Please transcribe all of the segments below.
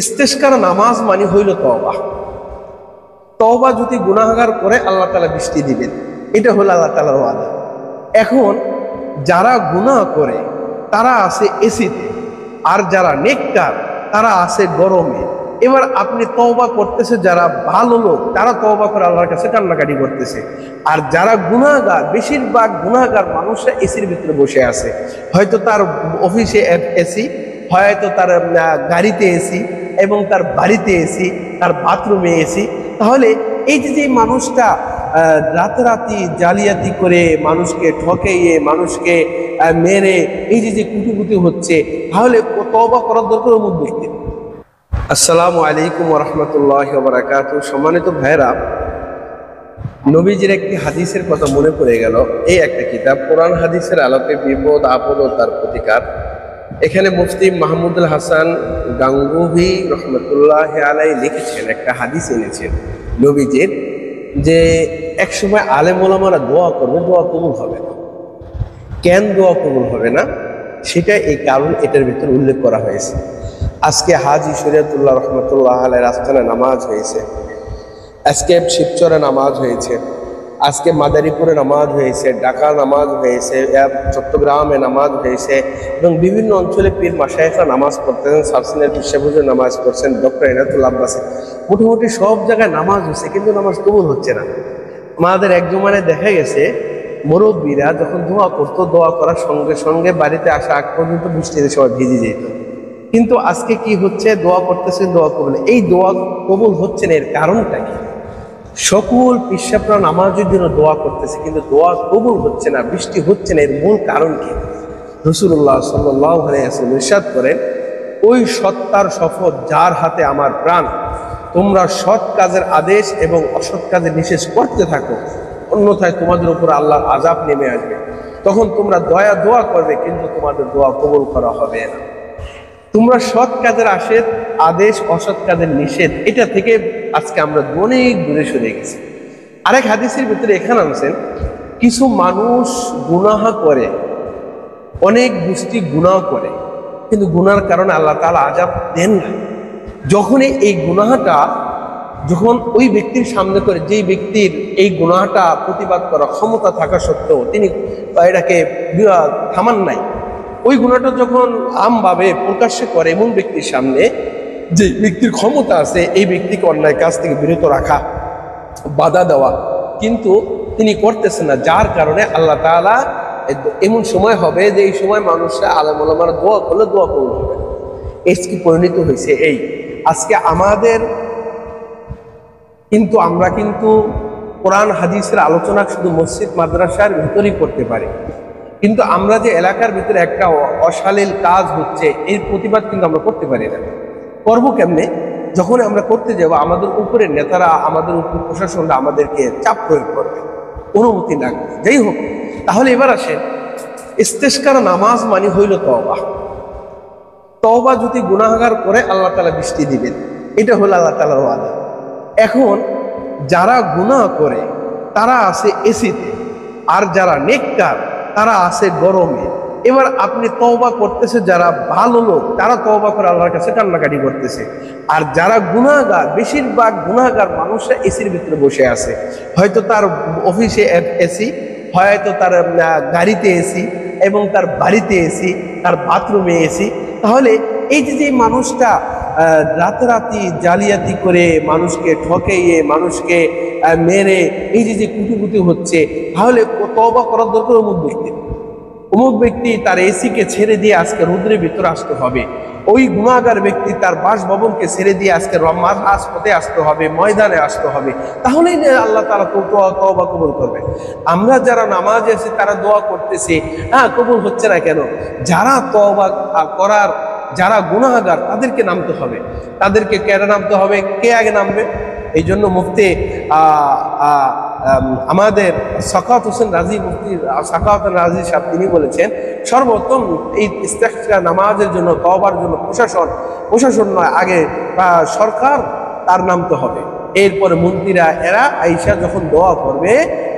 ইস্তেশকার নামাজ মানে হইল তওবা। তওবা যদি গুনাহগার করে আল্লাহ তাআলা বৃষ্টি দিবেন, এটা হলো আল্লাহ তাআলার ওয়াদা। এখন যারা গুনাহ করে তারা আছে এসিতে, আর যারা নেককার তারা আছে গরমে। এবার আপনি তওবা করতেছে, যারা ভালো লোক তারা তওবা করে আল্লাহর কাছে কান্নাকাটি করতেছে, আর যারা গুনাহগার, বেশিরভাগ গুনাহগার মানুষরা এসির ভিতরে বসে আছে। হয়তো তার অফিসে এসি, হয়তো তার গাড়িতে এসি, এবং তার বাড়িতে এসি, তার বাথরুমে এসি। তাহলে এই যে মানুষটা রাতারাতি জালিয়াতি করে, মানুষকে ঠকাইয়ে, মানুষকে মেরে এই যে কুটিপুটি হচ্ছে, তাহলে তওবা করার দরকার অমুক ব্যক্তির। আসসালামু আলাইকুম ওয়া রাহমাতুল্লাহি ওয়া বারাকাতুহু। সম্মানিত ভাইরা, নবীজির একটি হাদিসের কথা মনে পড়ে গেল। এই একটা কিতাব কোরআন হাদিসের আলোকে বিপদ আপদ ও তার প্রতিকার। এখানে মুফতি মাহমুদুল হাসান গাঙ্গুহি রহমতুল্লাহি আলাইহি লিখেছেন, একটা হাদিস এনেছেন নবীজির, যে একসময় আলেম ওলামারা দোয়া করবে, দোয়া কবুল হবে না। কেন দোয়া কবুল হবে না, সেটা এই কারণ এটার ভিতরে উল্লেখ করা হয়েছে। আজকে হাজি শরীয়তুল্লাহ রহমতুল্লাহ আলাইহির আস্তানায় নামাজ হয়েছে, আজকে শিবচরে নামাজ হয়েছে, আজকে মাদারীপুরে নামাজ হয়েছে, ঢাকা নামাজ হয়েছে, চট্টগ্রামে নামাজ হয়েছে, এবং বিভিন্ন অঞ্চলে পীর মাশায়েখরা নামাজ পড়তেছেন। সাবসিনের পিসাবুজুর নামাজ পড়ছেন, ডক্টর এনাতুল আব্বাসী, মোটামুটি সব জায়গায় নামাজ হচ্ছে, কিন্তু নামাজ কবুল হচ্ছে না। আমাদের এক জমানায় দেখা গেছে মুরব্বীরা যখন দোয়া করতো, দোয়া করার সঙ্গে সঙ্গে বাড়িতে আসা আগ পর্যন্ত বৃষ্টিতে সবাই ভিজে যেত। কিন্তু আজকে কি হচ্ছে, দোয়া করতেছে, দোয়া কবুল। এই দোয়া কবুল হচ্ছে না, এর কারণটা কি? সকল পিসাবরা নামাজের জন্য দোয়া করতেছে, কিন্তু দোয়া কবুল হচ্ছে না, বৃষ্টি হচ্ছে না। এর মূল কারণ কি? রাসূলুল্লাহ সাল্লাল্লাহু আলাইহি ওয়াসাল্লাম ইরশাদ করেন, ওই সত্তার শপথ যার হাতে আমার প্রাণ, তোমরা সৎ কাজের আদেশ এবং অসৎ কাজের নিষেধ করতে থাকো, অন্যথায় তোমাদের উপর আল্লাহর আযাব নেমে আসবে। তখন তোমরা দোয়া করবে, কিন্তু তোমাদের দোয়া কবুল করা হবে না। তোমরা সৎ কাজের আদেশ, অসৎ কাজের নিষেধ, এটা থেকে আজকে আমরা অনেক দূরে সরে গেছি। আরেক হাদিসের ভিতরে এখানে আনছেন, কিছু মানুষ গুনাহ করে, অনেক গোষ্ঠী গুনাহ করে, কিন্তু গুনার কারণে আল্লাহ তাআলা আযাব দেন না। যখনই এই গুনাহটা যখন ওই ব্যক্তির সামনে করে, যেই ব্যক্তির এই গুনাহটা প্রতিবাদ করার ক্ষমতা থাকা সত্ত্বেও তিনি এটাকে থামান নাই, ওই গুনাহটা যখন আমভাবে প্রকাশ্যে করে এমন ব্যক্তির সামনে, যে ব্যক্তির ক্ষমতা আছে এই ব্যক্তিকে অন্যায় কাজ থেকে বিরত রাখা, বাধা দেওয়া, কিন্তু তিনি করতেছেন না, যার কারণে আল্লাহ তাআলা এমন সময় হবে যে এই সময় মানুষরা আলেম ওলামারা দোয়া করলে দোয়া কবুল হবে। কি পরিণত হয়েছে এই আজকে আমাদের, কিন্তু আমরা কিন্তু কোরআন হাদিসের আলোচনা শুধু মসজিদ মাদ্রাসার ভিতরেই করতে পারি, কিন্তু আমরা যে এলাকার ভিতরে একটা অশালীল কাজ হচ্ছে এর প্রতিবাদ কিন্তু আমরা করতে পারি না। করবো কেমনে? যখন আমরা করতে যাব, আমাদের উপরে নেতারা, আমাদের উপর প্রশাসনরা আমাদেরকে চাপ প্রয়োগ করবে, অনুমতি লাগবে। যাই হোক, তাহলে এবার আসেন, ইস্তেশকার নামাজ মানে হইল তওবা। তওবা যদি গুনাহগার করে আল্লাহ তাআলা বৃষ্টি দিবেন, এটা হলো আল্লাহ তাআলার ওয়াদা। এখন যারা গুনাহ করে তারা আছে এসিতে, আর যারা নেককার তারা আছে গরমে। এবার আপনি তওবা করতেছে, যারা ভালো লোক তারা তওবা করে আল্লাহর কাছে কান্নাকাটি করতেছে, আর যারা গুনাহগার, বেশিরভাগ গুনাহগার মানুষরা এসির ভিতরে বসে আছে। হয়তো তার অফিসে এসি, হয়তো তার গাড়িতে এসি, এবং তার বাড়িতে এসি, তার বাথরুমে এসি। তাহলে এই যে মানুষটা রাতারাতি জালিয়াতি করে, মানুষকে ঠকাইয়ে, মানুষকে মেরে এই যে কুটিপুটি হচ্ছে, তাহলে তওবা করার দরকার অমুক ব্যক্তির। অমুক ব্যক্তি তার এসিকে ছেড়ে দিয়ে আজকে রৌদ্রের ভিতরে আসতে হবে, ওই গুনাহগার ব্যক্তি তার বাসভবনকে ছেড়ে দিয়ে আজকে রাজপথে আসতে হবে, ময়দানে আসতে হবে, তাহলেই আল্লাহ তাআলা তওবা কবুল করবে। আমরা যারা নামাজে আছি তারা দোয়া করতেছি, কবুল হচ্ছে না কেন? যারা তওবা করার, যারা গুনাহগার তাদেরকে নামতে হবে। তাদেরকে কেন নামতে হবে? কে আগে নামবে? এই জন্য মুফতি আমাদের সাখাওয়াত হোসেন রাজি, মুফতি সাখাওয়াত রাজি সাহেব, তিনি বলেছেন সর্বোত্তম এই ইস্তেগফার নামাজের জন্য, তওবার জন্য প্রশাসন নয়, আগে সরকার তার নামতে হবে। এরপরে মন্ত্রীরা এরা আইসা যখন দোয়া করবে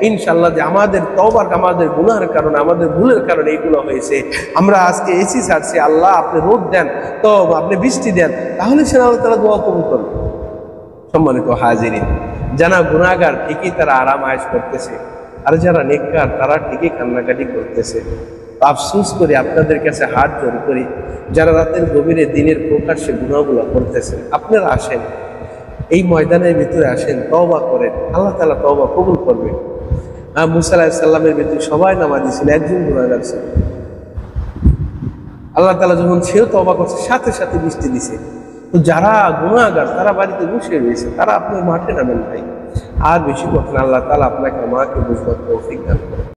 ইনশাল্লাহ যে আমাদের তওবার আমাদের গুনাহের কারণে আমাদের ভুলের কারণে এইগুলো হয়েছে, আমরা আজকে এসি ছাড়ছি, আল্লাহ আপনি রোদ দেন, তো আপনি বৃষ্টি দেন, তাহলে সে আল্লাহ তাআলা দোয়া কবুল করবে। সম্মানিত হাজিরিন, যারা গুনাহগার ঠিকই তারা আরাম আয়েশ করতেছে, আর যারা নেককার তারা ঠিকই কান্নাকাটি করতেছে। আফসোস করি, আপনাদের কাছে হাত জোর করি, যারা রাতের গভীরে দিনের প্রকাশ্যে গুনাহগুলো করতেছেন, আপনারা আসেন, এই ময়দানের ভিতরে আসেন, তওবা করেন, আল্লাহ তাআলা তওবা কবুল করবে। মুসা আলাইহিস সালামের ভিতরে সবাই নামাজি ছিল, একজন গুনাহগার ছিল। আল্লাহ তাআলা যখন সেও তওবা করছে সাথে সাথে বৃষ্টি দিছে। তো যারা গুনাহগার তারা বাড়িতে বসে রয়েছে, তারা আপনার মাঠে নামেন ভাই। আর বেশি কথা না, আল্লাহ তাআলা আপনাকে আমাকে বুঝবার তৌফিক দান করেন।